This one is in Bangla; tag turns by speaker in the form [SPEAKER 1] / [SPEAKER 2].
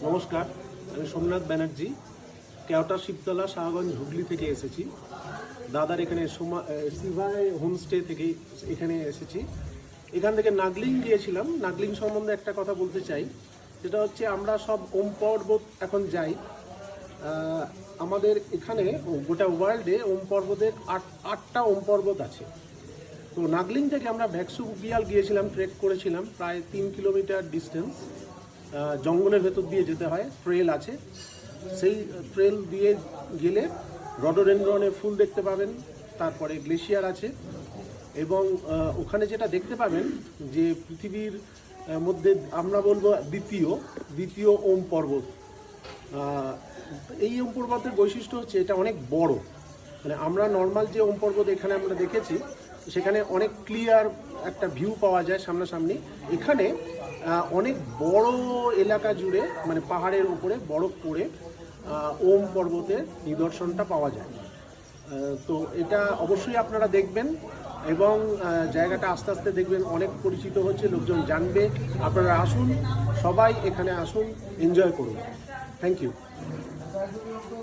[SPEAKER 1] নমস্কার, আমি সোমনাথ ব্যানার্জি কেওটা শিবতলা শাহগঞ্জ হুগলি থেকে এসেছি। দাদার এখানে সিভাই হোমস্টে থেকে এখানে এসেছি। এখান থেকে নাগলিং গিয়েছিলাম। নাগলিং সম্বন্ধে একটা কথা বলতে চাই, যেটা হচ্ছে আমরা সব ওম পর্বত এখন যাই। আমাদের এখানে গোটা ওয়ার্ল্ডে ওম পর্বতের আটটা ওম পর্বত আছে। তো নাগলিং থেকে আমরা ভ্যাকসু বিয়াল গিয়েছিলাম, ট্রেক করেছিলাম প্রায় 3 কিলোমিটার ডিস্টেন্স। জঙ্গলের ভেতর দিয়ে যেতে হয়, ট্রেল আছে। সেই ট্রেল দিয়ে গেলে রডোডেনড্রনের ফুল দেখতে পাবেন, তারপরে গ্লেশিয়ার আছে এবং ওখানে যেটা দেখতে পাবেন যে পৃথিবীর মধ্যে আমরা বলবো দ্বিতীয় ওম পর্বত। এই ওম পর্বতের বৈশিষ্ট্য হচ্ছে এটা অনেক বড়। মানে আমরা নর্মাল যে ওম পর্বত এখানে আমরা দেখেছি সেখানে অনেক ক্লিয়ার একটা ভিউ পাওয়া যায় সামনাসামনি। এখানে অনেক বড় এলাকা জুড়ে, মানে পাহাড়ের উপরে বরফ পড়ে ওম পর্বতের নিদর্শনটা পাওয়া যায়। তো এটা অবশ্যই আপনারা দেখবেন এবং জায়গাটা আস্তে আস্তে দেখবেন অনেক পরিচিত হচ্ছে, লোকজন জানবে। আপনারা আসুন, সবাই এখানে আসুন, এনজয় করুন। Thank you.